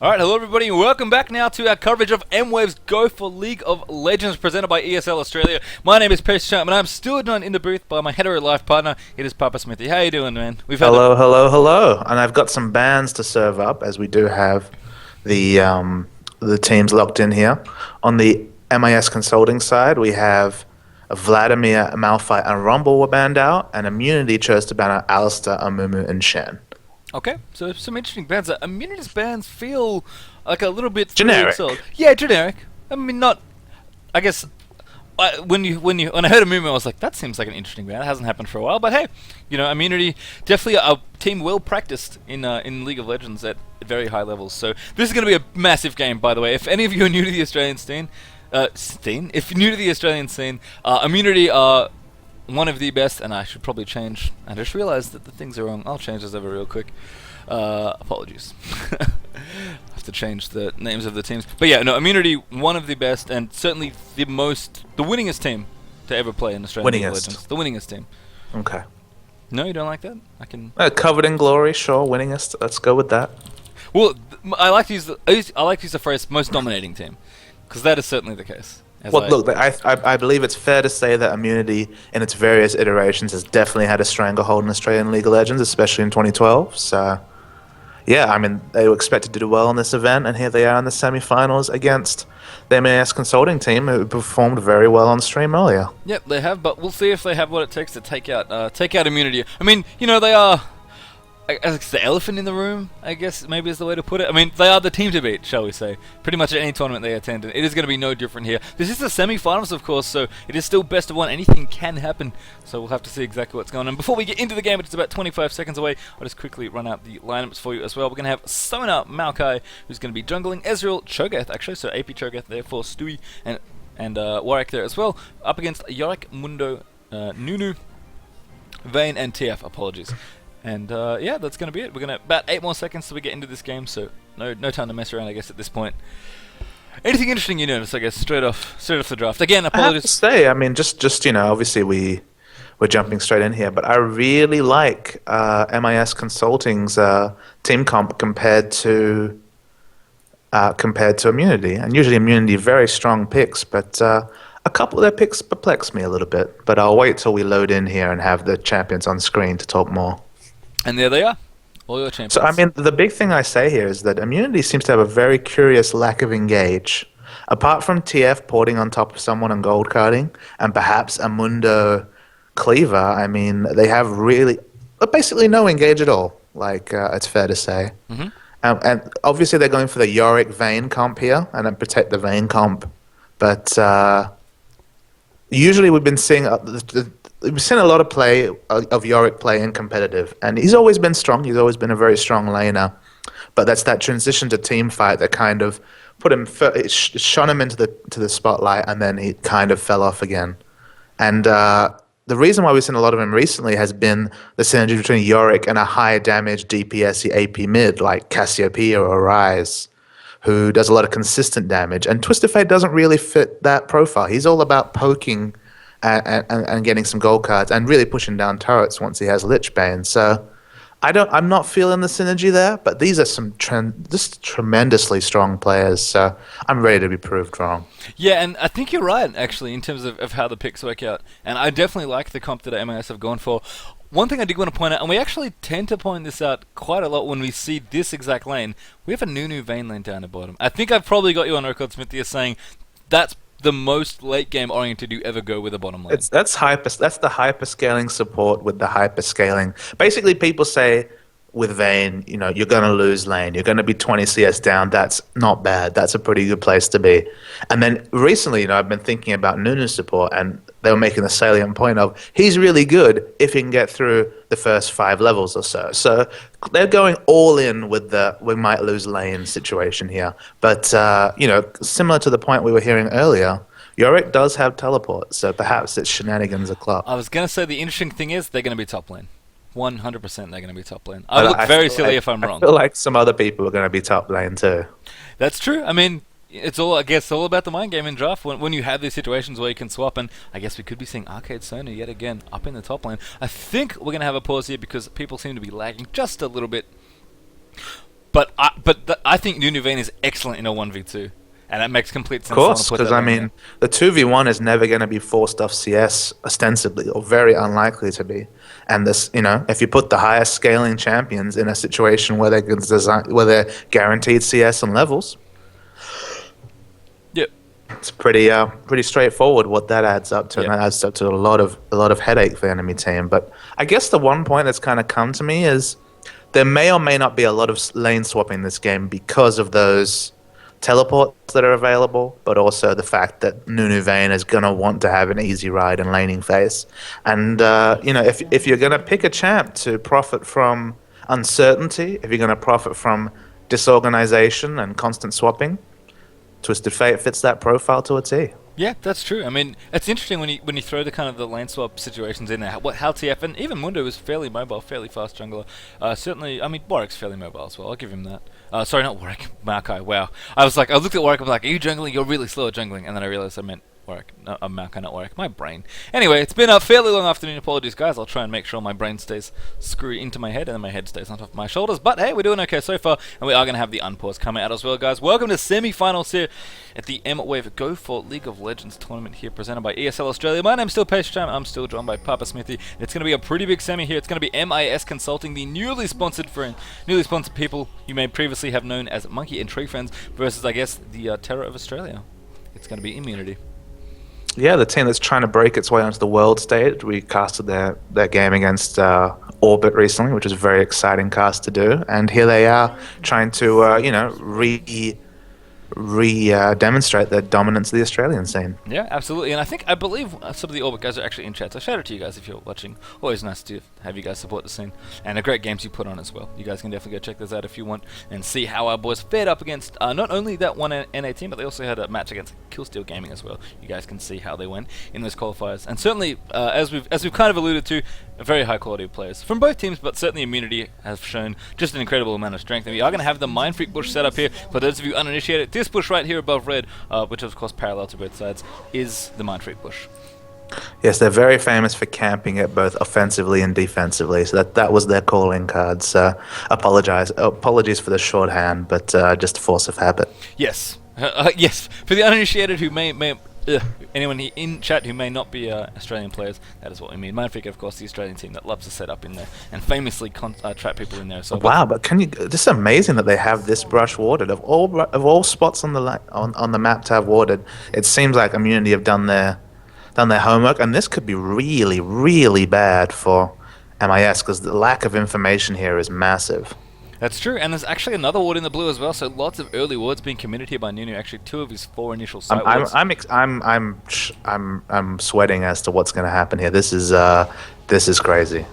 Alright, hello everybody, and welcome back now to our coverage of MWave's Go for League of Legends presented by ESL Australia. My name is Pace Champ, and I'm still joined in the booth by my hetero life partner. It is Papa Smithy. How you doing, man? Hello. And I've got some bands to serve up, as we do have the teams locked in here. On the MIS Consulting side, we have Vladimir, Malphite, and Rumble were banned out, and Immunity chose to ban out Alistair, Amumu, and Shen. Okay, so some interesting bands. Immunity's bands feel like a little bit Generic. Yeah, generic. I mean, not. I guess when I heard Amumu, I was like, that seems like an interesting band. It hasn't happened for a while, but hey, Immunity definitely a team well practiced in League of Legends at very high levels. So this is going to be a massive game, by the way. If any of you are new to the Australian scene, if you're new to the Australian scene, Immunity are one of the best, and I should probably change. I just realized that the things are wrong. I'll change this over real quick. Apologies. I have to change the names of the teams. But yeah, no, Immunity, one of the best, and certainly the winningest team to ever play in Australian League of Legends. The winningest team. Okay. No, you don't like that? I can. Covered in glory, sure. Winningest. Let's go with that. Well, I like to use the phrase most dominating team, because that is certainly the case. Well, look, I believe it's fair to say that Immunity, in its various iterations, has definitely had a stranglehold in Australian League of Legends, especially in 2012. So, yeah, I mean, they were expected to do well in this event, and here they are in the semi-finals against the MAS Consulting team, who performed very well on stream earlier. Yep, they have, but we'll see if they have what it takes to take out Immunity. I mean, they are. It's the elephant in the room, I guess, maybe is the way to put it. I mean, they are the team to beat, shall we say. Pretty much at any tournament they attend, and it is going to be no different here. This is the semi-finals, of course, so it is still best of one. Anything can happen, so we'll have to see exactly what's going on. Before we get into the game, it's about 25 seconds away. I'll just quickly run out the lineups for you as well. We're going to have Sona Maokai, who's going to be jungling Ezreal, Cho'Gath, actually, so AP Cho'Gath there for Stewie, and Warwick there as well, up against Yorick, Mundo, Nunu, Vayne, and TF, apologies. And yeah, that's going to be it. We're going to about 8 more seconds till we get into this game, so no time to mess around, I guess, at this point. Anything interesting you notice, I guess, straight off the draft? Again, apologies. I have to say, I mean, just obviously we're jumping straight in here, but I really like MIS Consulting's team comp compared to Immunity. And usually Immunity very strong picks, but a couple of their picks perplex me a little bit. But I'll wait till we load in here and have the champions on screen to talk more. And there they are, all your champions. So, I mean, the big thing I say here is that Immunity seems to have a very curious lack of engage. Apart from TF porting on top of someone and gold carding, and perhaps a Mundo Cleaver, I mean, they have basically no engage at all, it's fair to say. Mm-hmm. And obviously they're going for the Yorick Vayne comp here, and then protect the Vayne comp. But usually we've been seeing a lot of play of Yorick play in competitive, and he's always been strong. He's always been a very strong laner, but that's that transition to team fight that kind of shone him into the spotlight, and then he kind of fell off again. And the reason why we've seen a lot of him recently has been the synergy between Yorick and a high damage DPS AP mid like Cassiopeia or Ryze, who does a lot of consistent damage. And Twisted Fate doesn't really fit that profile. He's all about poking and getting some gold cards and really pushing down turrets once he has Lich Bane. So I'm not feeling the synergy there, but these are some just tremendously strong players. So I'm ready to be proved wrong. Yeah, and I think you're right, actually, in terms of how the picks work out. And I definitely like the comp that MIS have gone for. One thing I did want to point out, and we actually tend to point this out quite a lot when we see this exact lane, we have a Nunu Vayne lane down the bottom. I think I've probably got you on record, Smithy, as saying that's the most late game oriented you ever go with a bottom lane. That's the hyperscaling support with the hyperscaling. Basically, people say with Vayne, you're going to lose lane. You're going to be 20 CS down. That's not bad. That's a pretty good place to be. And then recently, I've been thinking about Nunu's support, and they were making the salient point of he's really good if he can get through the first 5 levels or so. So they're going all in with the we might lose lane situation here. But, similar to the point we were hearing earlier, Yorick does have teleport, so perhaps it's shenanigans o'clock. I was going to say the interesting thing is they're going to be top lane. 100% they're going to be top lane. I look very silly if I'm wrong. I feel like some other people are going to be top lane too. That's true. I mean, it's all about the mind game in draft when you have these situations where you can swap, and I guess we could be seeing Arcade Sona yet again up in the top lane. I think we're going to have a pause here because people seem to be lagging just a little bit. But I I think Nunu Vayne is excellent in a 1v2. And that makes complete sense. Of course, because I mean, the 2v1 is never going to be forced off CS ostensibly, or very unlikely to be. And this, if you put the highest scaling champions in a situation where where they're guaranteed CS and levels, yep, it's pretty straightforward what that adds up to. Yep. And that adds up to a lot of headache for the enemy team. But I guess the one point that's kind of come to me is there may or may not be a lot of lane swapping in this game because of those teleports that are available, but also the fact that Nunu Vayne is going to want to have an easy ride in laning phase. And, if you're going to pick a champ to profit from uncertainty, if you're going to profit from disorganization and constant swapping, Twisted Fate fits that profile to a T. Yeah, that's true. I mean, it's interesting when you throw the kind of the lane swap situations in there. How TF and even Mundo is fairly mobile, fairly fast jungler. Certainly, I mean, Warwick's fairly mobile as well. I'll give him that. Sorry, not Warwick. Maokai. Wow. I looked at Warwick. I'm like, are you jungling? You're really slow at jungling. And then I realized I meant Warwick. No, Maokai, not Warwick. My brain. Anyway, it's been a fairly long afternoon. Apologies, guys. I'll try and make sure my brain stays screwed into my head and then my head stays on top of my shoulders. But hey, we're doing okay so far, and we are going to have the unpause coming out as well, guys. Welcome to semi-finals here at the MWave Go4 League of Legends tournament here, presented by ESL Australia. My name's still Paige Cham. I'm still joined by Papa Smithy. It's going to be a pretty big semi here. It's going to be MIS Consulting, the newly sponsored people you may previously have known as Monkey and Tree Friends, versus, I guess, the Terror of Australia. It's going to be Immunity. Yeah, the team that's trying to break its way onto the world stage. We casted their game against Orbit recently, which is a very exciting cast to do. And here they are trying to, demonstrate their dominance of the Australian scene. Yeah, absolutely. And I believe some of the Orbit guys are actually in chat. So shout out to you guys if you're watching. Always nice to have you guys support the scene. And the great games you put on as well. You guys can definitely go check those out if you want and see how our boys fared up against not only that one NA team, but they also had a match against Killsteel Gaming as well. You guys can see how they went in those qualifiers. And certainly, as we've kind of alluded to, a very high quality of players from both teams, but certainly Immunity has shown just an incredible amount of strength. And we are going to have the Mind Freak bush set up here. For those of you uninitiated, this bush right here above red, which is of course parallel to both sides, is the Mind Freak bush. Yes, they're very famous for camping it both offensively and defensively. So that was their calling card. So apologies for the shorthand, but just a force of habit. Yes, yes. For the uninitiated who may anyone in chat who may not be Australian players, that is what we mean. Mind Freak, of course, the Australian team that loves to set up in there and famously trap people in there. So wow, but this is amazing that they have this brush warded of all spots on the map to have warded. It seems like Immunity have done their homework, and this could be really, really bad for MIS because the lack of information here is massive. That's true, and there's actually another ward in the blue as well. So lots of early wards being committed here by Nunu. Actually, 2 of his 4 initial site wards. I'm sweating as to what's going to happen here. This is crazy.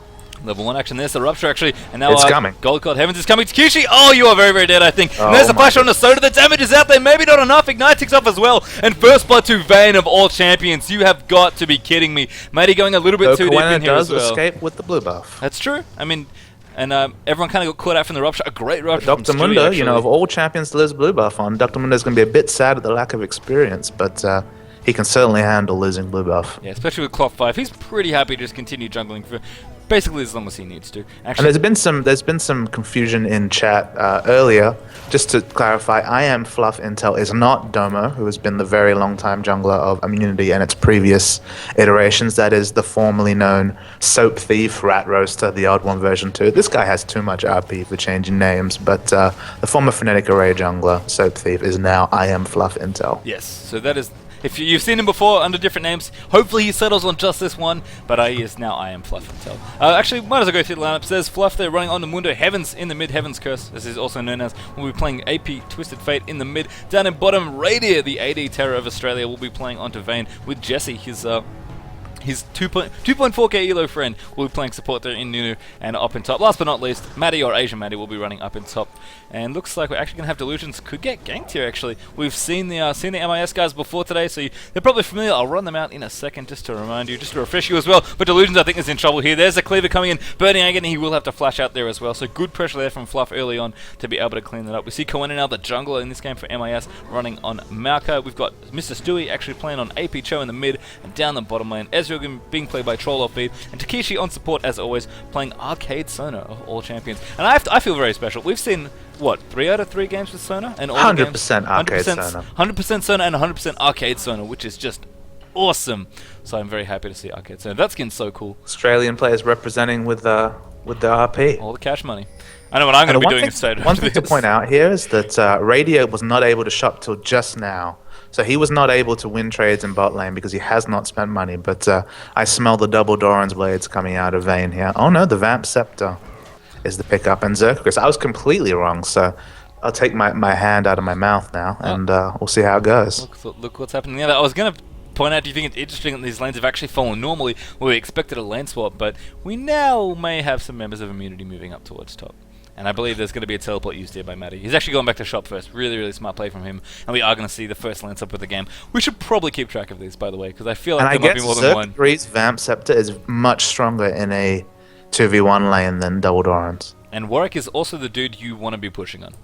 Level 1 action. There's the Rupture actually, and now it's coming. Gold God Heavens is coming to Kishi. Oh, you are very, very dead, I think. And there's the flash on the Soda. The damage is out there. Maybe not enough. Ignite ticks off as well. And first blood to Vayne of all champions. You have got to be kidding me. Matty going a little bit too deep in here as well. does escape with the blue buff. That's true. I mean, and everyone kind of got caught out from the Rupture. A great Rupture Dr. from Mundo, Stewie, of all champions to lose blue buff on, Dr. Mundo's going to be a bit sad at the lack of experience, but he can certainly handle losing blue buff. Yeah, especially with Clock 5. He's pretty happy to just continue jungling for basically as long as he needs to. Actually, and there's been some confusion in chat earlier. Just to clarify, I Am Fluff Intel is not Domo, who has been the very long time jungler of Immunity and its previous iterations. That is the formerly known Soap Thief Rat Roaster, the Odd One version 2. This guy has too much RP for changing names, but the former Phonetic Array jungler, Soap Thief, is now I Am Fluff Intel. Yes, so that is... If you've seen him before under different names, hopefully he settles on just this one, but he is now I Am Fluff Intel. Actually, might as well go through the lineup. There's Fluff there running on the Mundo. Heavens in the mid, Heaven's Curse, this is also known as. We'll be playing AP Twisted Fate in the mid. Down in bottom, Radier, the AD Terror of Australia, will be playing onto Vayne with Jesse, his 2.4k elo friend will be playing support there in Nunu, and up in top, last but not least, Maddie or Asian Maddie will be running up in top. And looks like we're actually going to have Delusions could get ganked here actually. We've seen the MIS guys before today, so they're probably familiar. I'll run them out in a second just to remind you, just to refresh you as well. But Delusions I think is in trouble here. There's a Cleaver coming in, Burning Agony, he will have to flash out there as well. So good pressure there from Fluff early on to be able to clean that up. We see Koena now, the jungler in this game for MIS, running on Maokai. We've got Mr. Stewie actually playing on AP Cho in the mid, and down the bottom lane, Ezreal being played by Troll-Off-Feed, and Takeshi on support as always, playing Arcade Sona of all champions. And I feel very special. We've seen, what, 3 out of 3 games with Sona? And all 100% Arcade Sona. 100% Sona and 100% Arcade Sona, which is just awesome. So I'm very happy to see Arcade Sona. That skin's so cool. Australian players representing with the RP. All the cash money. I know what I'm going to be doing instead. One thing to point out here is that Radio was not able to shop till just now. So he was not able to win trades in bot lane because he has not spent money. But I smell the double Doran's blades coming out of Vayne here. Oh no, the Vamp Scepter is the pickup. And Zerkagris, I was completely wrong. So I'll take my hand out of my mouth now and we'll see how it goes. Look what's happening there. I was going to point out, do you think it's interesting that these lanes have actually fallen normally where we expected a lane swap, but we now may have some members of Immunity moving up towards top. And I believe there's going to be a teleport used here by Matty. He's actually going back to shop first. Really, really smart play from him. And we are going to see the first lane swap of the game. We should probably keep track of these, by the way, because I feel like there might be more than one. Zerkagris' Vamp Scepter is much stronger in a 2v1 lane than double Doran's. And Warwick is also the dude you want to be pushing on.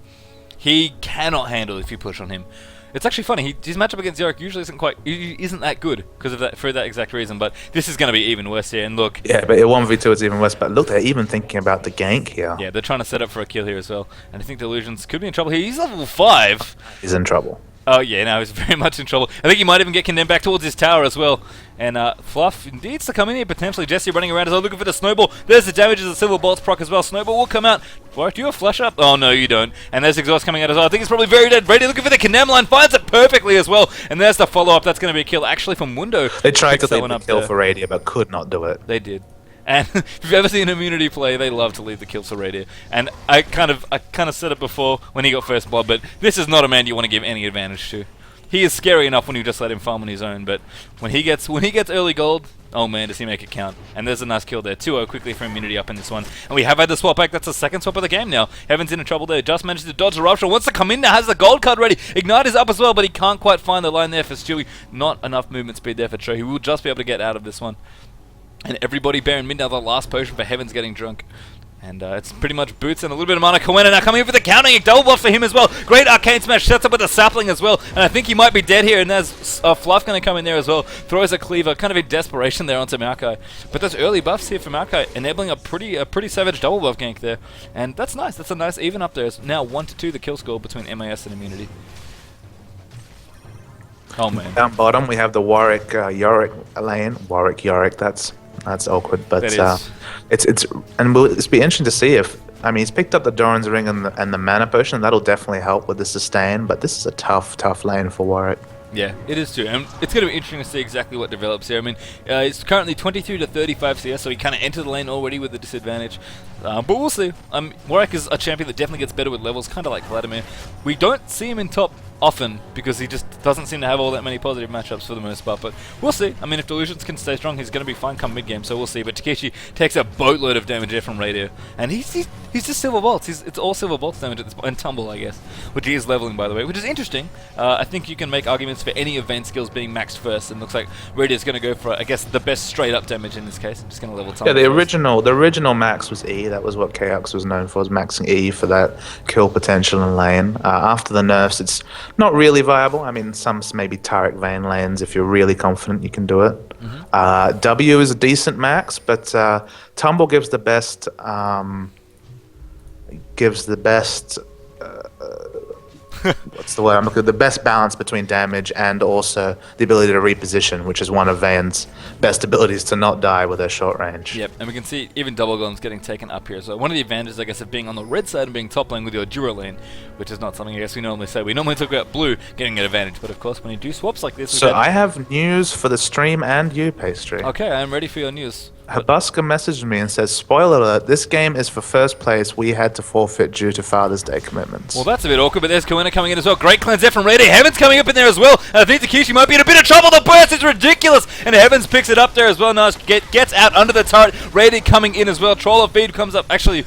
He cannot handle if you push on him. It's actually funny. His matchup against Yorick usually isn't that good because of that, for that exact reason. But this is going to be even worse here. And look, yeah, but 1v2 is even worse. But look, they're even thinking about the gank here. Yeah, they're trying to set up for a kill here as well. And I think Delusions could be in trouble here. He's level 5. He's in trouble. Oh yeah, no, he's very much in trouble. I think he might even get condemned back towards his tower as well. And Fluff needs to come in here potentially. Jesse running around as well, looking for the snowball. There's the damage as the Silver Bolts proc as well. Snowball will come out. Warwick, do you have flash up? Oh no, you don't. And there's Exhaust coming out as well. I think it's probably very dead. Ready looking for the condemn line, finds it perfectly as well. And there's the follow up. That's going to be a kill actually from Mundo. They tried to leave the kill for Radio, but could not do it. They did. And if you've ever seen Immunity play, they love to leave the kills for Radio. And I kind of said it before when he got first blood, but this is not a man you want to give any advantage to. He is scary enough when you just let him farm on his own, but when he gets early gold, oh man, does he make it count. And there's a nice kill there. 2-0 quickly for Immunity up in this one. And we have had the swap back. That's the second swap of the game now. Heaven's in trouble there. Just managed to dodge the rupture. Wants to come in now. Has the gold card ready. Ignite is up as well, but he can't quite find the line there for Stewie. Not enough movement speed there for Trey. He will just be able to get out of this one. And everybody bearing mid now. The last potion for Heaven's getting drunk. And it's pretty much Boots and a little bit of mana. Kawena now coming in for the countering. A double buff for him as well. Great arcane smash. Sets up with a sapling as well. And I think he might be dead here. And there's Fluff going to come in there as well. Throws a cleaver. Kind of in desperation there onto Maokai. But there's early buffs here for Maokai, enabling a pretty savage double buff gank there. And that's nice. That's a nice even up there. It's now 1-2 the kill score between MIS and Immunity. Oh man. Down bottom we have the Warwick Yorick lane. Warwick Yorick. That's awkward, but it's be interesting to see if he's picked up the Doran's ring and the mana potion. That'll definitely help with the sustain. But this is a tough lane for Warwick. Yeah, it is too. And it's going to be interesting to see exactly what develops here. I mean, it's currently 23 to 35 CS, so he kind of entered the lane already with a disadvantage. But we'll see. Warwick is a champion that definitely gets better with levels, kind of like Vladimir. We don't see him in top often because he just doesn't seem to have all that many positive matchups for the most part. But we'll see. I mean, if Delusions can stay strong, he's going to be fine come mid-game, so we'll see. But Takeshi takes a boatload of damage there from Radio. And he's just Silver Bolts. It's all Silver Bolts damage at this point, and Tumble, I guess, which he is leveling, by the way, which is interesting. I think you can make arguments for any event skills being maxed first, and looks like Radio's going to go for, I guess, the best straight-up damage in this case. Just going to level Tumble. Yeah, the original max was E. That was what KX was known for, was maxing E for that kill potential in lane. After the nerfs, it's not really viable. I mean, some maybe Taric Vayne lanes, if you're really confident you can do it. W is a decent max, but Tumble gives the best what's the word I'm looking at? The best balance between damage and also the ability to reposition, which is one of Vayne's best abilities to not die with her short range. Yep, and we can see even double guns getting taken up here. So one of the advantages, I guess, of being on the red side and being top lane with your Dura lane, which is not something I guess we normally say. We normally talk about blue getting an advantage, but of course when you do swaps like this... So I have news for the stream and you, Pastry. Okay, I am ready for your news. Habuska messaged me and says, spoiler alert, this game is for first place. We had to forfeit due to Father's Day commitments. Well, that's a bit awkward, but there's Kawena coming in as well. Great cleanse there from Radio. Heavens coming up in there as well. And I think Takeshi might be in a bit of trouble. The burst is ridiculous. And Heavens picks it up there as well. Nice. Gets out under the turret. Radio coming in as well. Troll of Feed comes up. Actually,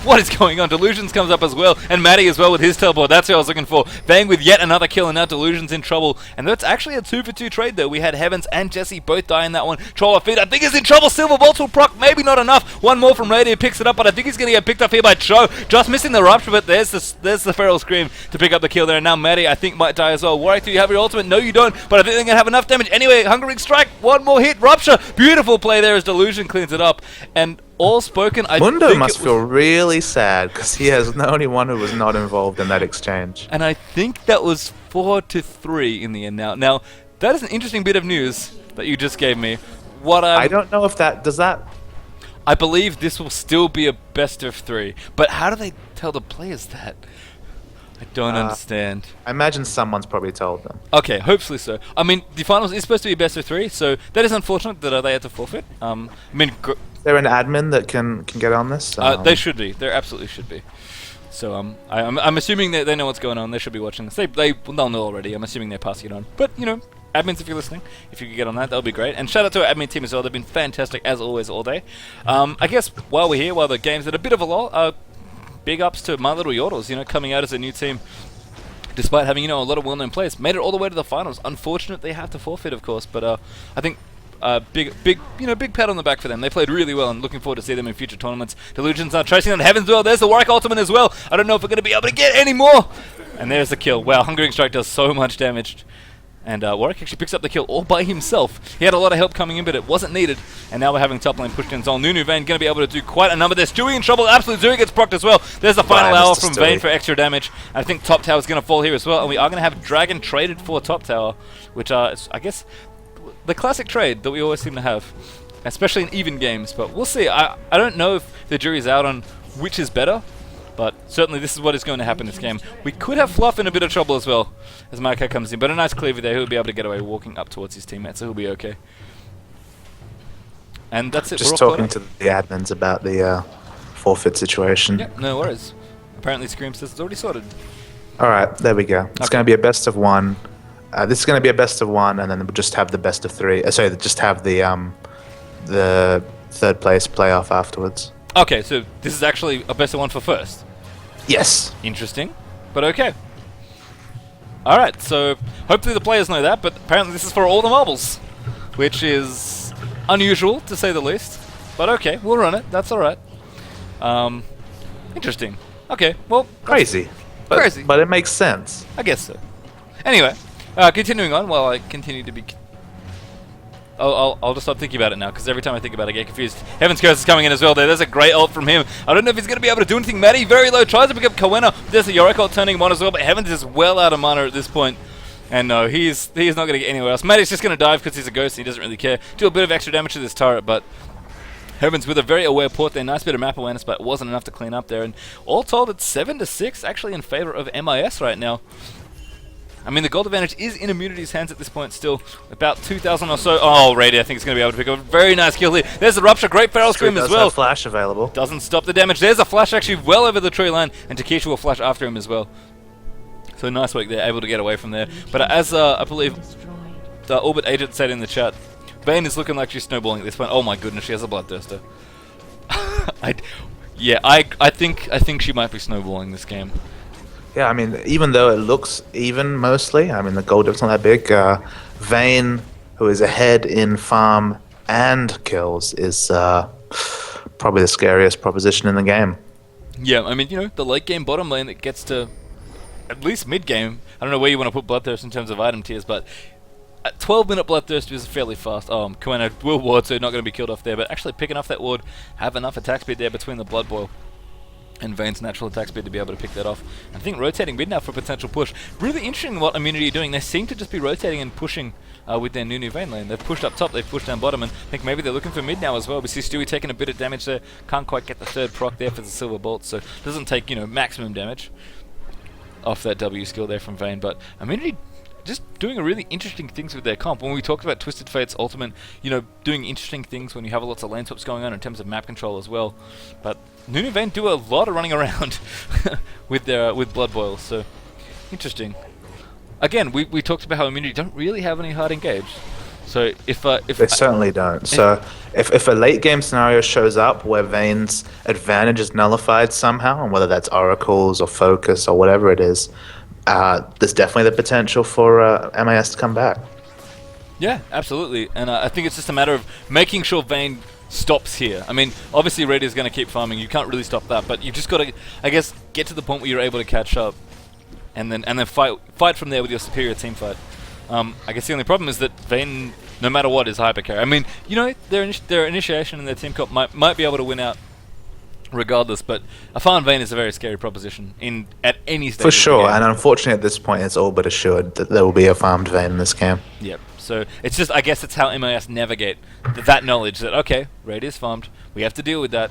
What is going on? Delusions comes up as well, and Matty as well with his teleport. That's who I was looking for. Vayne with yet another kill, and now Delusions in trouble. And that's actually a 2-for-2 trade, though. We had Heavens and Jesse both die in that one. Troll feed, I think is in trouble. Silver Bolt will proc, maybe not enough. One more from Radio picks it up, but I think he's going to get picked up here by Cho. Just missing the Rupture, but there's the Feral Scream to pick up the kill there. And now Matty, I think, might die as well. Warwick, do you have your ultimate? No, you don't, but I think they're going to have enough damage. Anyway, Hungering Strike, one more hit. Rupture, beautiful play there as Delusion cleans it up. And all spoken, Mundo must feel really sad because he has the only one who was not involved in that exchange. And I think that was 4-3 in the end now. Now, that is an interesting bit of news that you just gave me. I don't know if that... Does that... I believe this will still be a best of 3. But how do they tell the players that? I don't understand. I imagine someone's probably told them. Okay, hopefully so. I mean, the finals is supposed to be best of 3, so that is unfortunate that they had to forfeit. I mean... Is there an admin that can get on this? They should be. There absolutely should be. So I'm assuming that they know what's going on. They should be watching this. They'll know already. I'm assuming they're passing it on. But, you know, admins, if you're listening, if you could get on that would be great. And shout out to our admin team as well. They've been fantastic, as always, all day. I guess while we're here, while the game's at a bit of a lull, big ups to My Little Yordles, you know, coming out as a new team. Despite having, you know, a lot of well-known players. Made it all the way to the finals. Unfortunate they have to forfeit, of course. But I think... big pat on the back for them. They played really well, and looking forward to see them in future tournaments. Delusions are tracing on Heavens well. There's the Warwick ultimate as well. I don't know if we're going to be able to get any more. And there's the kill. Wow, Hungering Strike does so much damage. And Warwick actually picks up the kill all by himself. He had a lot of help coming in, but it wasn't needed. And now we're having top lane pushed in Zol. Vayne going to be able to do quite a number. There's Stewie in trouble. Absolute Zuri gets procced as well. There's the final hour from Vayne for extra damage. I think top tower is going to fall here as well. And we are going to have Dragon traded for top tower, which is, I guess... the classic trade that we always seem to have, especially in even games, but we'll see. I don't know if the jury's out on which is better, but certainly this is what is going to happen this game. We could have Fluff in a bit of trouble as well, as Maika comes in, but a nice cleaver there. He'll be able to get away walking up towards his teammates, so he'll be okay. And that's it. Just talking to the admins about the forfeit situation. Yep, no worries. Apparently Scream says it's already sorted. Alright, there we go. It's going to be a best of 1. This is going to be a best of 1, and then we'll just have the best of 3. Sorry, just have the third place playoff afterwards. Okay, so this is actually a best of 1 for first. Yes. Interesting, but okay. Alright, so hopefully the players know that, but apparently this is for all the marbles, which is unusual, to say the least. But okay, we'll run it. That's alright. Interesting. Okay, well... Crazy. Crazy. But it makes sense. I guess so. Anyway, continuing on, while I continue to be... I'll just stop thinking about it now, because every time I think about it, I get confused. Heaven's Curse is coming in as well there. There's a great ult from him. I don't know if he's going to be able to do anything. Matty, very low, tries to pick up Kowena. There's the Yorick ult turning him on as well, but Heavens is well out of mana at this point. And no, he's not going to get anywhere else. Matty's just going to dive because he's a ghost and he doesn't really care. Do a bit of extra damage to this turret, but... Heavens with a very aware port there. Nice bit of map awareness, but it wasn't enough to clean up there. And all told, it's 7-6 actually in favor of MIS right now. I mean, the gold advantage is in Immunity's hands at this point still. About 2,000 or so. Oh, Rady, I think, is going to be able to pick up a very nice kill here. There's the Rupture. Great Feral Scream as well. Flash available. Doesn't stop the damage. There's a flash actually well over the tree line. And Takesha will flash after him as well. So nice work there, able to get away from there. But as I believe the Orbit agent said in the chat, Vayne is looking like she's snowballing at this point. Oh my goodness, she has a Bloodthirster. I think she might be snowballing this game. Yeah, I mean, even though it looks even mostly, I mean, the gold diff's not that big. Vayne, who is ahead in farm and kills, is probably the scariest proposition in the game. Yeah, I mean, you know, the late game bottom lane that gets to at least mid game. I don't know where you want to put Bloodthirst in terms of item tiers, but at 12-minute Bloodthirst is fairly fast. Oh, Kowena will ward, so not going to be killed off there, but actually picking off that ward, have enough attack speed there between the Blood Boil and Vayne's natural attack speed to be able to pick that off. I think rotating mid now for a potential push. Really interesting what Immunity are doing. They seem to just be rotating and pushing with their new Vayne lane. They've pushed up top, they've pushed down bottom, and I think maybe they're looking for mid now as well. We see Stewie taking a bit of damage there. Can't quite get the third proc there for the Silver Bolt, so doesn't take, you know, maximum damage off that W skill there from Vayne. But Immunity just doing a really interesting things with their comp. When we talked about Twisted Fate's ultimate, you know, doing interesting things when you have lots of lane swaps going on in terms of map control as well. But Nunu Vayne do a lot of running around with their Blood Boils, so interesting. Again, we talked about how Immunity don't really have any hard engage, So if They certainly don't. So if a late game scenario shows up where Vayne's advantage is nullified somehow, and whether that's oracles or focus or whatever it is, there's definitely the potential for MIS to come back. Yeah, absolutely. And I think it's just a matter of making sure Vayne stops here. I mean, obviously Radia's going to keep farming. You can't really stop that, but you just got to, I guess, get to the point where you're able to catch up, and then fight from there with your superior team fight. I guess the only problem is that Vayne, no matter what, is hyper carry. I mean, you know, their initiation and their team comp might be able to win out regardless, but a farm Vayne is a very scary proposition at any stage. For sure, and unfortunately at this point it's all but assured that there will be a farmed Vayne in this game. Yep. So it's just, I guess it's how MIS navigate that knowledge that, okay, Radia's farmed, we have to deal with that,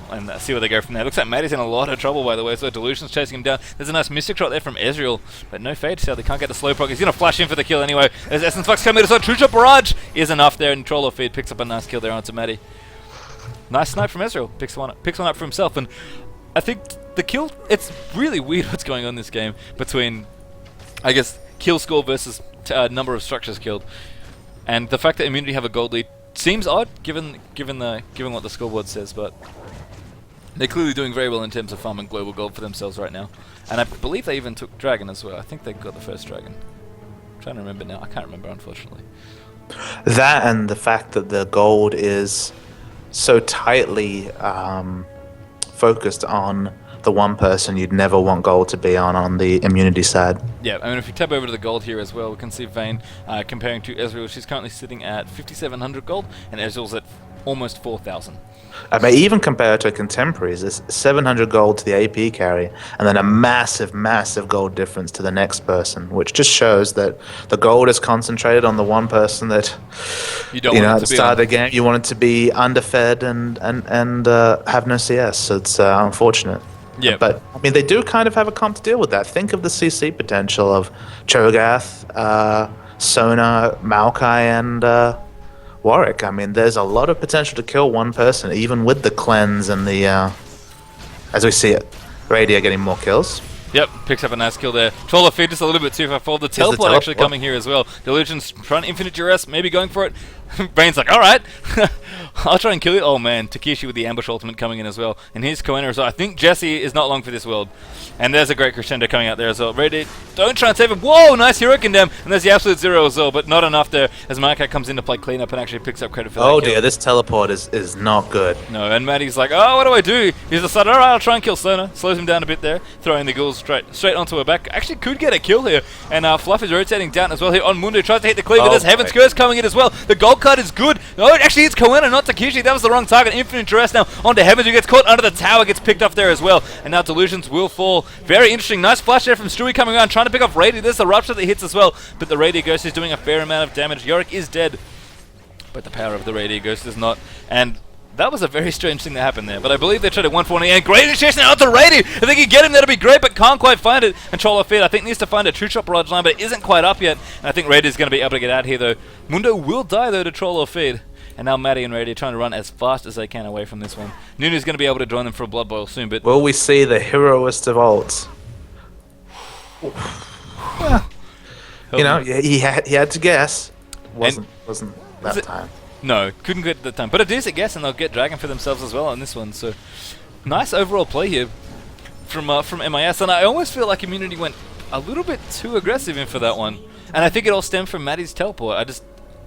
and see where they go from there. Looks like Maddie's in a lot of trouble, by the way, so Delusion's chasing him down. There's a nice Mystic shot there from Ezreal, but no fade, so they can't get the slow proc. He's going to flash in for the kill anyway. There's Essence Flux coming as well. True Shot Barrage is enough there, and Troll or Feed picks up a nice kill there onto Maddie. Nice snipe from Ezreal. Picks one up for himself, and I think the kill, it's really weird what's going on in this game between, I guess, kill score versus number of structures killed. And the fact that Immunity have a gold lead seems odd, given what the scoreboard says, but they're clearly doing very well in terms of farming global gold for themselves right now. And I believe they even took Dragon as well. I think they got the first Dragon. I'm trying to remember now. I can't remember, unfortunately. That and the fact that the gold is so tightly focused on the one person you'd never want gold to be on the immunity side. Yeah, I mean, if you tab over to the gold here as well, we can see Vayne comparing to Ezreal. She's currently sitting at 5,700 gold, and Ezreal's at almost 4,000. I mean, even compared to contemporaries, there's 700 gold to the AP carry, and then a massive, massive gold difference to the next person, which just shows that the gold is concentrated on the one person that you don't want at it the to be start of the game you want it to be underfed and have no CS. So it's unfortunate. Yeah, but I mean, they do kind of have a comp to deal with that. Think of the CC potential of Cho'Gath, Sona, Maokai, and Warwick. I mean, there's a lot of potential to kill one person, even with the cleanse and the, as we see it, Radia getting more kills. Yep, picks up a nice kill there. Troll of Feed just a little bit too far forward. The teleport actually coming here as well. Delusion's trying infinite duress, maybe going for it. Vayne's like, alright, I'll try and kill it. Oh man, Takeshi with the ambush ultimate coming in as well. And here's Koena as well. I think Jesse is not long for this world. And there's a great crescendo coming out there as well. Ready, don't try and save him. Whoa, nice hero condemn. And there's the absolute zero as well, but not enough there as Maokai comes in to play cleanup and actually picks up credit for that Oh kill. dear, this teleport is not good. No, and Maddie's like, oh, what do I do? He's decided, alright, I'll try and kill Sona. Slows him down a bit there, throwing the ghouls straight onto her back. Actually could get a kill here. And Fluff is rotating down as well here on Mundo. Tries to hit the cleaver. There's Heaven's Curse coming in as well. The gold card is good. No, actually it's Koena, not Takeshi. That was the wrong target. Infinite duress now onto Heavens, who gets caught under the tower, gets picked up there as well. And now Delusions will fall. Very interesting. Nice flash there from Stewie coming around, trying to pick off Radiant. There's the Rupture that hits as well. But the Radiant Ghost is doing a fair amount of damage. Yorick is dead. But the power of the Radiant Ghost is not. And that was a very strange thing that happened there. But I believe they tried a 140 and great initiation out to Radiant. If they can get him, that'll be great, but can't quite find it. And Troll of Fear, I think, needs to find a True Shot Barrage line, but it isn't quite up yet. And I think Radiant is going to be able to get out here, though. Mundo will die, though, to Troll of Fear. And now Maddie and Radiant are trying to run as fast as they can away from this one. Nunu's going to be able to join them for a Blood Boil soon, but... Will we see the heroist of ults? You know, he had to guess. Wasn't that time. No, couldn't get that time. But a decent guess, and they'll get Dragon for themselves as well on this one. So, nice overall play here from MIS. And I almost feel like Immunity went a little bit too aggressive in for that one. And I think it all stemmed from Maddie's teleport.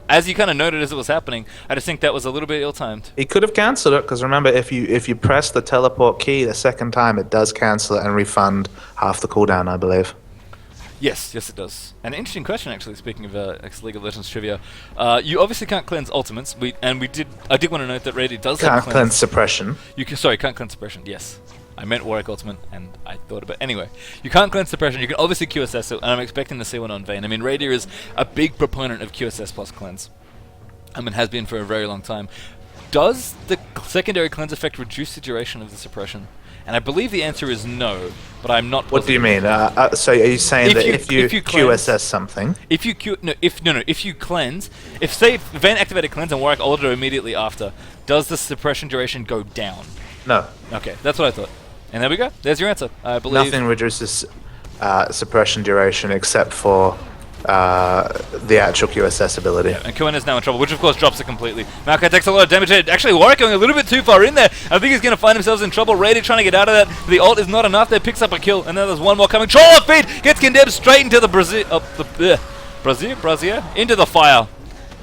As you kind of noted as it was happening, I just think that was a little bit ill-timed. He could have cancelled it, because remember, if you press the teleport key the second time, it does cancel it and refund half the cooldown, I believe. Yes, it does. An interesting question, actually. Speaking of League of Legends trivia, you obviously can't cleanse ultimates. I did want to note that Radiant does have cleanse suppression. Can't cleanse suppression. Yes, I meant Warwick ultimate, and I thought about it. Anyway, you can't cleanse suppression. You can obviously QSS it, and I'm expecting to see one on Vayne. I mean, Radiant is a big proponent of QSS plus cleanse. I mean, has been for a very long time. Does the secondary cleanse effect reduce the duration of the suppression? And I believe the answer is no, but I'm not positive. What do you mean? So are you saying that if you cleanse, QSS something... If you cleanse... If, say, Vayne activated cleanse and Warwick ulted immediately after, does the suppression duration go down? No. Okay, that's what I thought. And there we go. There's your answer. I believe... Nothing reduces suppression duration except for the actual QSS ability. Yeah, and Cohen now in trouble, which of course drops it completely. Maokai takes a lot of damage here. Actually, Warwick going a little bit too far in there. I think he's going to find himself in trouble. Raider trying to get out of that. The ult is not enough there, picks up a kill, and then there's one more coming. Troll of Feet gets condemned straight into the Brazier, into the fire.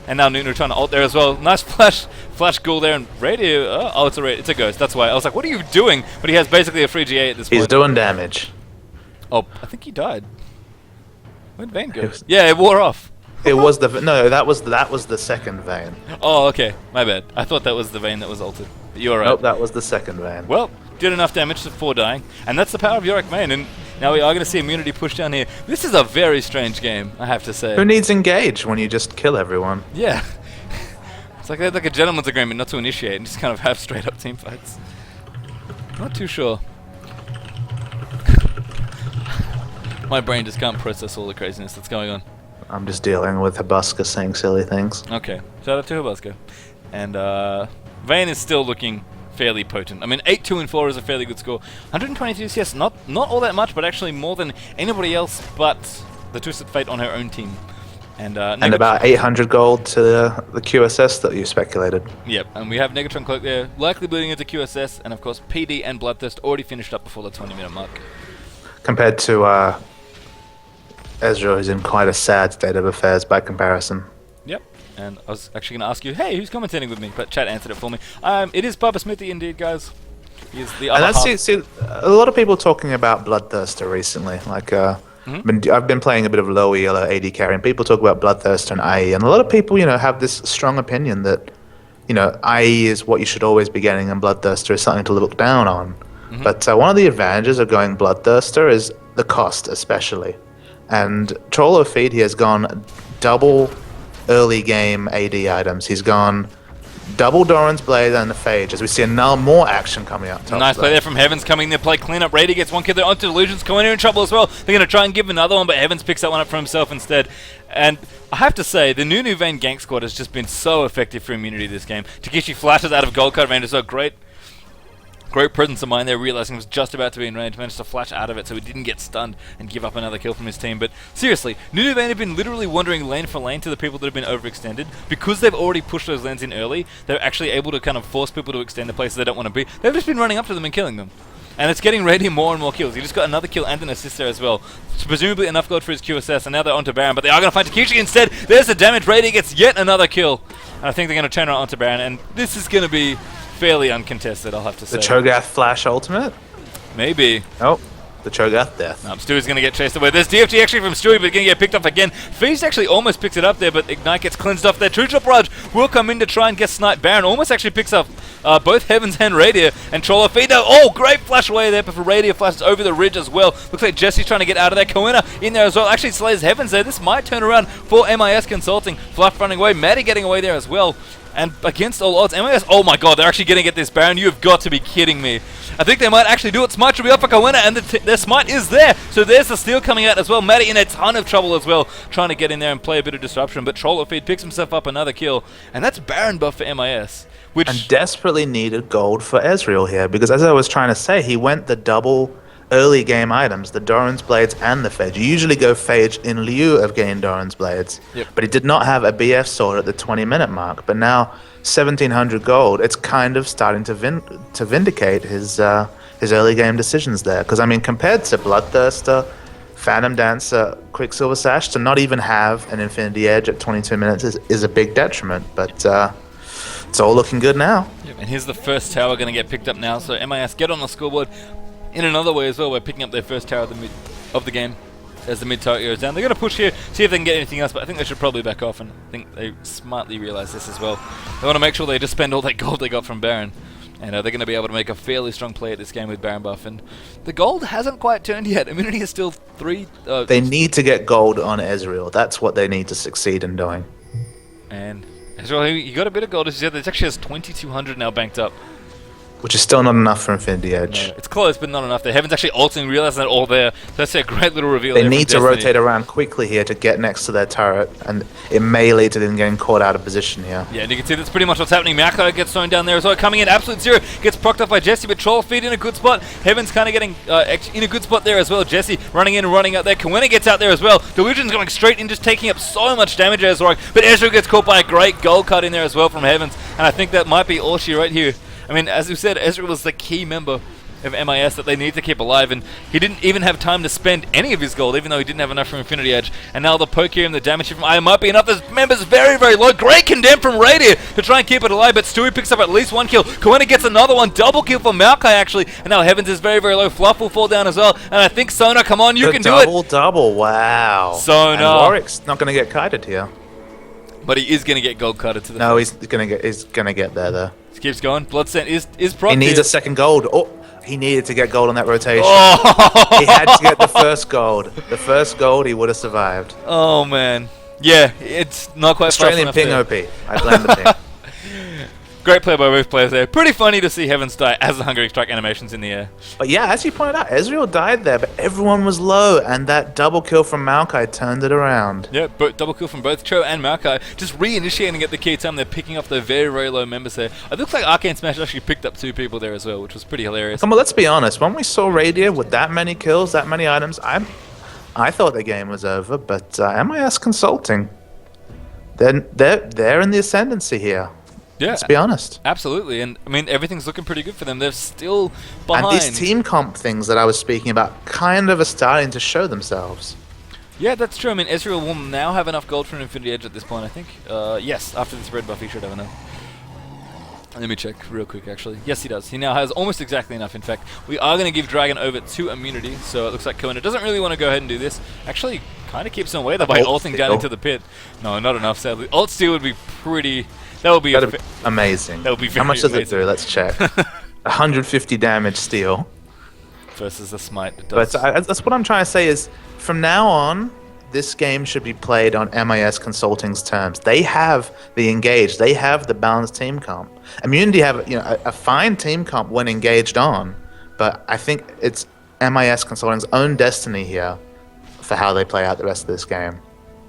And now Nunu trying to ult there as well. Nice flash ghoul there, and Radio, oh, it's a ghost, that's why. I was like, what are you doing? But he has basically a free GA at this point. He's doing damage. Oh, I think he died. Where'd Vayne go? Yeah, it wore off. It was the no. That was the second Vayne. Oh, okay. My bad. I thought that was the Vayne that was ulted. You're right. Nope, that was the second Vayne. Well, did enough damage before dying, and that's the power of Yorick main. And now we are going to see immunity push down here. This is a very strange game, I have to say. Who needs engage when you just kill everyone? Yeah. It's like a gentleman's agreement not to initiate and just kind of have straight up team fights. Not too sure. My brain just can't process all the craziness that's going on. I'm just dealing with Habuska saying silly things. Okay, shout out to Habuska. And Vayne is still looking fairly potent. I mean, 8-2-4 is a fairly good score. 122 CS, not all that much, but actually more than anybody else but the Twisted Fate on her own team. And about 800 gold to the QSS that you speculated. Yep, and we have Negatron Cloak there, likely bleeding into QSS, and of course PD and Bloodthirst already finished up before the 20-minute mark. Compared to Ezreal, who's in quite a sad state of affairs by comparison. Yep, and I was actually going to ask you, hey, who's commentating with me? But chat answered it for me. It is Papa Smithy indeed, guys. He's the other half. See, a lot of people talking about Bloodthirster recently. Like, I've been playing a bit of low elo AD carry, and people talk about Bloodthirster and IE, and a lot of people, have this strong opinion that, IE is what you should always be getting, and Bloodthirster is something to look down on. But one of the advantages of going Bloodthirster is the cost, especially. And Troll of Feed, he has gone double early game AD items. He's gone double Doran's Blade and the Phage, as we see now more action coming up. Nice play there from Heavens coming there, play clean up. Raider gets one kill there onto Delusions, coming in trouble as well. They're going to try and give another one, but Heavens picks that one up for himself instead. And I have to say, the Nunu Vayne gank squad has just been so effective for immunity this game. Takeshi flashes out of gold card range, so great presence of mind there, realizing he was just about to be in range, managed to flash out of it so he didn't get stunned and give up another kill from his team. But seriously, Nunu Vayne have been literally wandering lane for lane to the people that have been overextended. Because they've already pushed those lanes in early, they're actually able to kind of force people to extend the places they don't want to be. They've just been running up to them and killing them. And it's getting Radiant more and more kills. He just got another kill and an assist there as well. Presumably enough gold for his QSS, and now they're onto Baron, but they are going to find Takeshi instead. There's the damage. Radiant gets yet another kill. And I think they're going to turn around onto Baron, and this is going to be fairly uncontested, I'll have to say. The Cho'Gath Flash ultimate? Maybe. Oh, the Cho'Gath death. Stewie's going to get chased away. There's DFG actually from Stewie, but going to get picked up again. Feast actually almost picks it up there, but Ignite gets cleansed off there. True Drop Raj will come in to try and get sniped. Baron almost actually picks up both Heavens and Radiant, and Troller Feed. Oh, great flash away there, but for Radiant flashes over the ridge as well. Looks like Jesse's trying to get out of there. Koina in there as well. Actually slays Heavens there. This might turn around for MIS Consulting. Fluff running away. Maddie getting away there as well. And against all odds, MIS, oh my god, they're actually going to get this Baron. You have got to be kidding me. I think they might actually do it. Smite will be up for Koina, and their Smite is there. So there's the steal coming out as well. Maddie in a ton of trouble as well, trying to get in there and play a bit of disruption. But Troller Feed picks himself up another kill, and that's Baron buff for MIS. And desperately needed gold for Ezreal here, because as I was trying to say, he went the double early game items, the Doran's Blades and the Phage. You usually go Phage in lieu of getting Doran's Blades, but he did not have a BF sword at the 20-minute mark. But now 1,700 gold, it's kind of starting to vindicate his early game decisions there. Because I mean, compared to Bloodthirster, Phantom Dancer, Quicksilver Sash, to not even have an Infinity Edge at 22 minutes is a big detriment. But it's all looking good now. And here's the first tower going to get picked up now. So MIS get on the scoreboard. In another way as well, we're picking up their first tower of the game as the mid tower goes down. They're going to push here, see if they can get anything else, but I think they should probably back off, and I think they smartly realize this as well. They want to make sure they just spend all that gold they got from Baron, and they're going to be able to make a fairly strong play at this game with Baron buff, and the gold hasn't quite turned yet. Immunity is still 3... they need to get gold on Ezreal. That's what they need to succeed in doing. And Ezreal, he got a bit of gold, as you said. It actually has 2,200 now banked up. Which is still not enough for Infinity Edge. No, it's close, but not enough. The Heaven's actually ulting, realizing that all there. So that's a great little reveal. They need to rotate around quickly here to get next to their turret, and it may lead to them getting caught out of position here. Yeah, and you can see that's pretty much what's happening. Mako gets thrown down there as well. Coming in, Absolute Zero gets procced off by Jesse, but Troll feed in a good spot. Heaven's kind of getting in a good spot there as well. Jesse running in and running out there. Kawena gets out there as well. Delusion's going straight in, just taking up so much damage as Zorak, but Ezreal gets caught by a great gold cut in there as well from Heavens, and I think that might be all she wrote here. I mean, as you said, Ezreal was the key member of MIS that they need to keep alive, and he didn't even have time to spend any of his gold, even though he didn't have enough from Infinity Edge. And now the poke here and the damage from Aya might be enough. This member's very, very low. Great condemn from Radier to try and keep it alive, but Stewie picks up at least 1 kill. Kawena gets another one. Double kill for Maokai, actually. And now Heavens is very, very low. Fluff will fall down as well. And I think Sona, come on, you can do it. Double, wow. Sona. And Warwick's not going to get kited here. But he is going to get gold cutted to the No, he's going to get there, though. He keeps going. Bloodscent is proc. He needs a second gold. Oh, he needed to get gold on that rotation. Oh. He had to get the first gold. The first gold, he would have survived. Oh, man. Yeah, it's not quite Australian ping OP. I blame the ping. Great play by both players there. Pretty funny to see Heavens die as the Hungering Strike animations in the air. But yeah, as you pointed out, Ezreal died there, but everyone was low, and that double kill from Maokai turned it around. Yeah, double kill from both Cho and Maokai, just reinitiating at the key time. They're picking up the very, very low members there. It looks like Arcane Smash actually picked up 2 people there as well, which was pretty hilarious. Come on, let's be honest. When we saw Radier with that many kills, that many items, I thought the game was over, but MIS Consulting, they're in the ascendancy here. Yeah, let's be honest. Absolutely, and I mean everything's looking pretty good for them. They're still behind. And these team comp things that I was speaking about kind of are starting to show themselves. Yeah, that's true. I mean, Ezreal will now have enough gold for an Infinity Edge at this point, I think. Yes, after this red buff, he should have enough. Let me check real quick, actually. Yes, he does. He now has almost exactly enough. In fact, we are going to give Dragon over to immunity, so it looks like Kona doesn't really want to go ahead and do this. Actually, kind of keeps him away there by ulting down into the pit. No, not enough, sadly. Ult steal would be pretty... That would be amazing. That would be very How much does amazing. it do? Let's check. 150 damage steal. Versus the smite. But that's what I'm trying to say is, from now on, this game should be played on MIS Consulting's terms. They have the engaged. They have the balanced team comp. Immunity have a fine team comp when engaged on, but I think it's MIS Consulting's own destiny here for how they play out the rest of this game.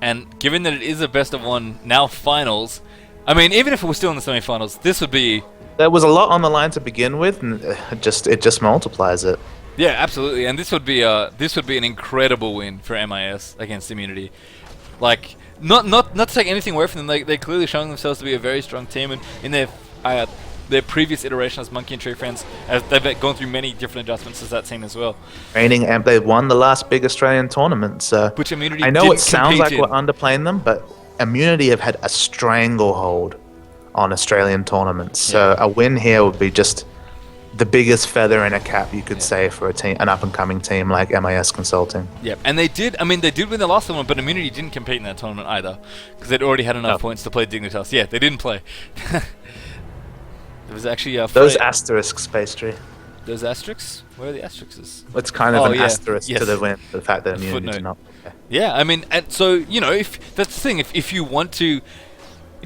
And given that it is a best of one now finals, I mean, even if it was still in the semifinals, this would be... There was a lot on the line to begin with, and it just multiplies it. Yeah, absolutely, and this would be an incredible win for MIS against Immunity. Like, not to take anything away from them, they're clearly showing themselves to be a very strong team, and in their previous iteration as Monkey and Tree Friends, as they've gone through many different adjustments as that team as well. Reigning, and they won the last big Australian tournament, so which Immunity I know it sounds like in. we're underplaying them, but Immunity have had a stranglehold on Australian tournaments, so a win here would be just the biggest feather in a cap, you could say, for an up-and-coming team like MIS Consulting. Yep, and they did win the last tournament, but Immunity didn't compete in that tournament either, because they'd already had enough points to play Dignitas. Yeah, they didn't play. There was actually... those asterisks, Space Tree. Those asterisks? Where are the asterisks? It's kind of an asterisk to the win, the fact that Immunity did not. Okay. Yeah, I mean, and so, if that's the thing, if you want to...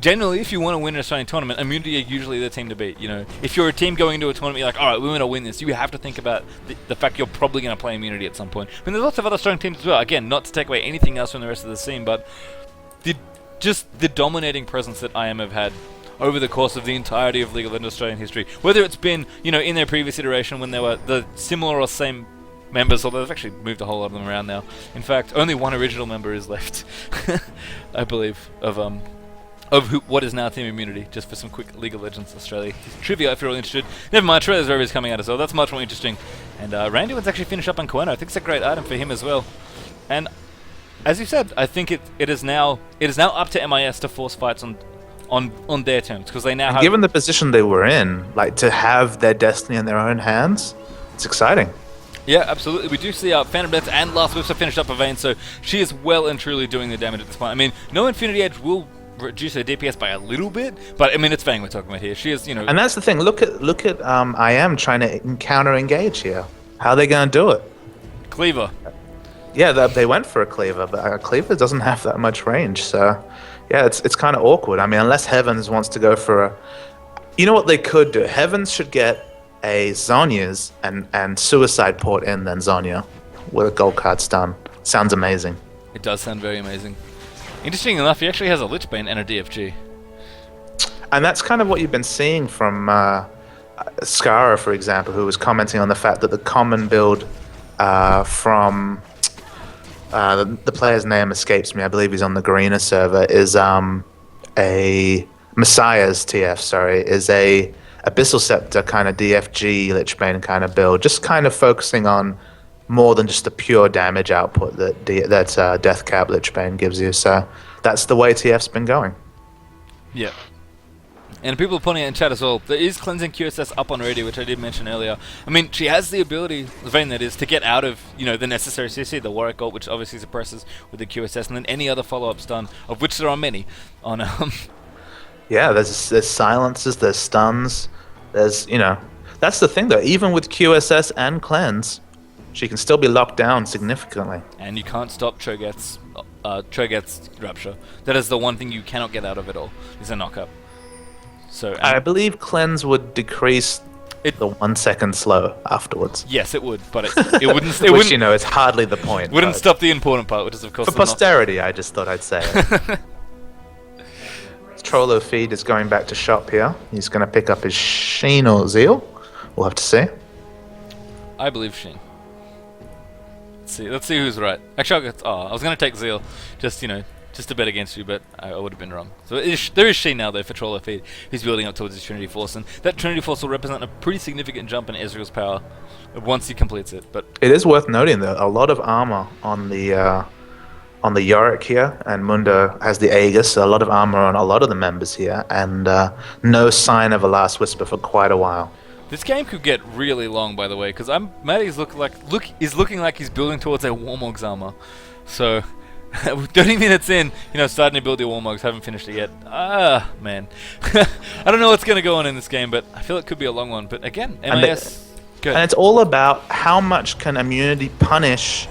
Generally, if you want to win an Australian tournament, Immunity are usually the team to beat. If you're a team going into a tournament, you're like, all right, we want to win this. You have to think about the fact you're probably going to play Immunity at some point. I mean, there's lots of other strong teams as well. Again, not to take away anything else from the rest of the scene, but the dominating presence that IM have had over the course of the entirety of League of Legends Australian history, whether it's been, in their previous iteration when they were the similar or same members, although they've actually moved a whole lot of them around now. In fact, only one original member is left, I believe, of what is now Team Immunity, just for some quick League of Legends Australia trivia if you're all interested. Never mind, Trailers Rover is coming out as well, that's much more interesting. And Randy Wood's actually finished up on Kawena. I think it's a great item for him as well. And as you said, I think it is now up to MIS to force fights on their terms, because they now have... Given the position they were in, like, to have their destiny in their own hands, it's exciting. Yeah, absolutely. We do see Phantom Death and Last Whips are finished up for Vayne, so she is well and truly doing the damage at this point. I mean, no Infinity Edge will reduce her DPS by a little bit, but I mean, it's Vayne we're talking about here. She is, And that's the thing. Look at IM trying to counter engage here. How are they going to do it? Cleaver. Yeah, they went for a Cleaver, but a Cleaver doesn't have that much range, so yeah, it's kind of awkward. I mean, unless Heavens wants to go for a... You know what they could do? Heavens should get a Zhonya's and Suicide port in then Zhonya with a gold card stun. Sounds amazing. It does sound very amazing. Interesting enough, he actually has a Lich Bane and a DFG. And that's kind of what you've been seeing from Skara, for example, who was commenting on the fact that the common build from the player's name escapes me. I believe he's on the Garena server. Is a Messiah's TF. Sorry, is a Abyssal Scepter kind of DFG Lichbane kind of build, just kind of focusing on more than just the pure damage output that Death Cap Lichbane gives you. So that's the way TF's been going. Yeah. And people are pointing out in chat as well, there is cleansing QSS up on radio, which I did mention earlier. I mean, she has the ability, the Vayne that is, to get out of, the necessary CC, the Warwick ult, which obviously suppresses with the QSS, and then any other follow-ups done, of which there are many, on Yeah, there's silences, there's stuns, there's, that's the thing though, even with QSS and cleanse, she can still be locked down significantly. And you can't stop Cho'Gath's Rapture. That is the one thing you cannot get out of it all, is a knockup. So I believe cleanse would decrease the 1 second slow afterwards. Yes, it would, but it wouldn't. It Which, wouldn't, it's hardly the point. Wouldn't stop the important part, which is of course for posterity. I just thought I'd say it. Trollo feed is going back to shop here. He's going to pick up his Sheen or Zeal. We'll have to see. I believe Sheen. Let's see who's right. Actually, I was going to take Zeal, just to bet against you, but I would have been wrong. So there is Sheen now, though, for Trollo feed, who's building up towards his Trinity Force, and that Trinity Force will represent a pretty significant jump in Ezreal's power once he completes it. But it is worth noting, though, a lot of armor on the Yorick here, and Munda has the Aegis, so a lot of armor on a lot of the members here, and no sign of a Last Whisper for quite a while. This game could get really long, by the way, because Matty's looking like he's building towards a Warmog's armor. So 30 minutes in, starting to build your Warmogs, haven't finished it yet. Man. I don't know what's going to go on in this game, but I feel it could be a long one. But again, MIS, good. And it's all about how much can Immunity punish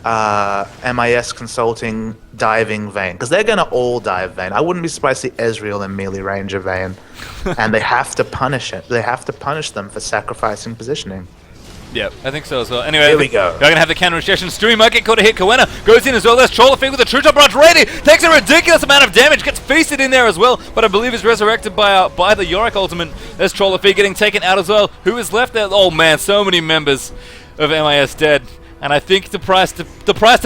MIS Consulting diving Vayne, because they're going to all dive Vayne. I wouldn't be surprised to see Ezreal in melee range of Vayne. And they have to punish it. They have to punish them for sacrificing positioning. Yeah, I think so as well. Anyway, here we go. We're going to have the counter initiation. Stewie might get caught a hit. Kowena goes in as well. There's Troll Feed with a true top barrage ready. Takes a ridiculous amount of damage. Gets feasted in there as well. But I believe is resurrected by the Yorick ultimate. There's Troll Feed getting taken out as well. Who is left there? Oh man, so many members of MIS dead. And I think the price to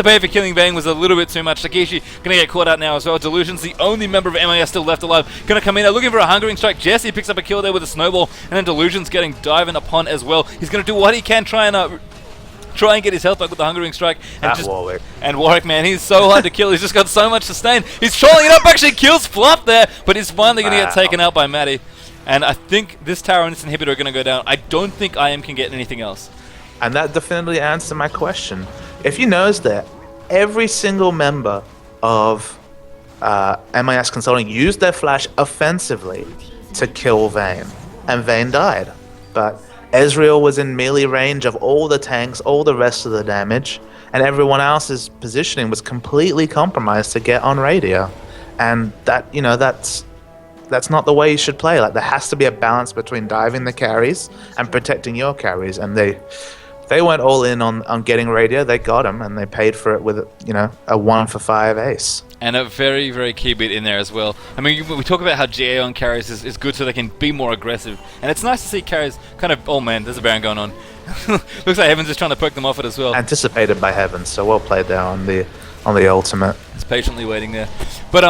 pay for killing Vayne was a little bit too much. Takeshi gonna get caught out now as well. Delusion's the only member of MIS still left alive. Gonna come in there looking for a hungering strike. Jesse picks up a kill there with a snowball, and then Delusion's getting diving upon as well. He's gonna do what he can, try and get his health back with the hungering strike. And Warwick. And Warwick, man, he's so hard to kill. He's just got so much sustain. He's trolling it up, actually kills Fluff there, but he's finally gonna get taken out by Matty. And I think this tower and this inhibitor are gonna go down. I don't think IM can get anything else. And that definitely answers my question. If you notice that every single member of MIS Consulting used their flash offensively to kill Vayne, and Vayne died. But Ezreal was in melee range of all the tanks, all the rest of the damage, and everyone else's positioning was completely compromised to get on radio. And that, that's not the way you should play. Like, there has to be a balance between diving the carries and protecting your carries, and they went all in on getting radio. They got him, and they paid for it with a 1 for 5 ace. And a very, very key bit in there as well. I mean, we talk about how GA on carries is good so they can be more aggressive. And it's nice to see carries kind of... Oh man, there's a Baron going on. Looks like Heaven's just trying to poke them off it as well. Anticipated by Heaven, so well played there on the ultimate. He's patiently waiting there. But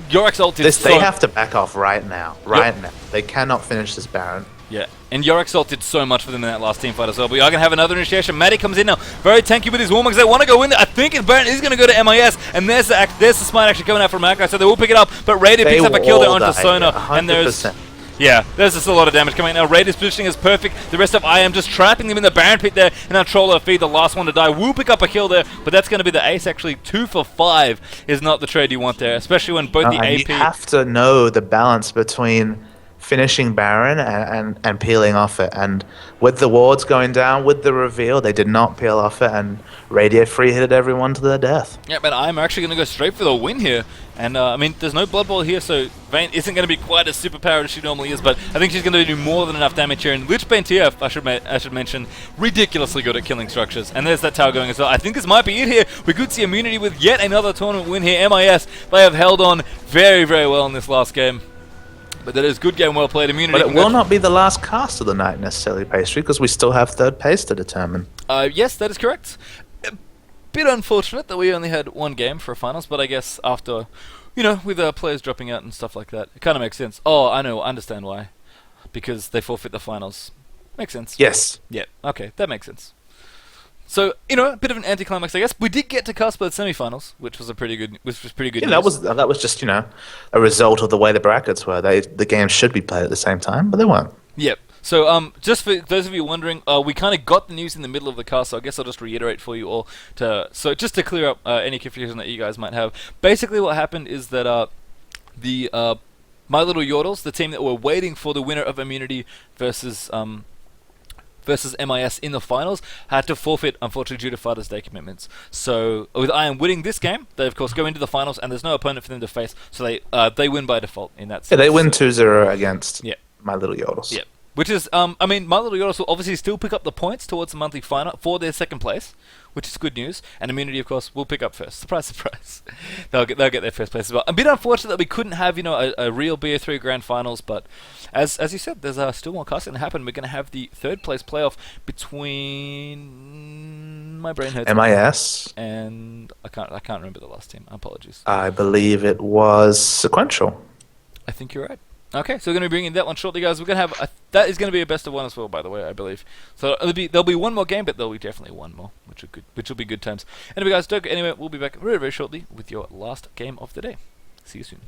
Yorick's ult is They have to back off right now. Now. They cannot finish this Baron. Yeah, and Yorick's ult did so much for them in that last team fight as well. But we are going to have another initiation. Matty comes in now, very tanky with his Warmugs. They want to go in there. I think his Baron is going to go to MIS, and there's the smite actually coming out from Mako, so they will pick it up. But Raider picks up a kill there onto Sona, and there's just a lot of damage coming out now. Raider's positioning is perfect. The rest of IM just trapping them in the Baron pit there, and now Troller Feed, the last one to die, will pick up a kill there. But that's going to be the ace actually. 2 for 5 is not the trade you want there, especially when both the AP... You have to know the balance between finishing Baron and peeling off it, and with the wards going down, with the reveal, they did not peel off it, and Radio free hitted everyone to their death. Yeah, but I'm actually going to go straight for the win here, and I mean, there's no Blood Bowl here, so Vayne isn't going to be quite as superpowered as she normally is, but I think she's going to do more than enough damage here, and Lichbane TF, I should mention, ridiculously good at killing structures, and there's that tower going as well. I think this might be it here. We could see Immunity with yet another tournament win here. MIS, they have held on very, very well in this last game. But that is good game, well played. Immunity. But it will not be the last cast of the night necessarily, Pastry, because we still have third place to determine. Yes, that is correct. A bit unfortunate that we only had one game for finals, but I guess after, with players dropping out and stuff like that, it kind of makes sense. Oh, I know, I understand why. Because they forfeit the finals. Makes sense. Yes. Yeah, okay, that makes sense. So, a bit of an anticlimax, I guess. We did get to cast both semifinals, which was pretty good Yeah, news. that was just a result of the way the brackets were. The games should be played at the same time, but they weren't. Yep. So, just for those of you wondering, we kind of got the news in the middle of the cast, so I guess I'll just reiterate for you all. Just to clear up any confusion that you guys might have. Basically, what happened is that the My Little Yordles, the team that were waiting for the winner of Immunity versus MiS in the finals, had to forfeit, unfortunately, due to Father's Day commitments. So, with Iron winning this game, they of course go into the finals, and there's no opponent for them to face, so they win by default in that sense. Yeah, they win 2-0 against Yeah. My Little Yordles. Yeah. Which is, My Little Yordles will obviously still pick up the points towards the monthly final for their second place, which is good news. And Immunity, of course, will pick up first. Surprise, surprise. They'll get their first place as well. A bit unfortunate that we couldn't have, a real BO3 Grand Finals, but as you said, there's still more casting to happen. We're going to have the third place playoff between my brain hurts. MiS. And I can't remember the last team. Apologies. I believe it was Sequential. I think you're right. Okay, so we're going to be bringing that one shortly, guys. We're going to have that is going to be a best of one as well, by the way, I believe. So there'll be one more game, but there'll be definitely one more, which will be good times. Anyway, guys, don't go anywhere. We'll be back very, very shortly with your last game of the day. See you soon.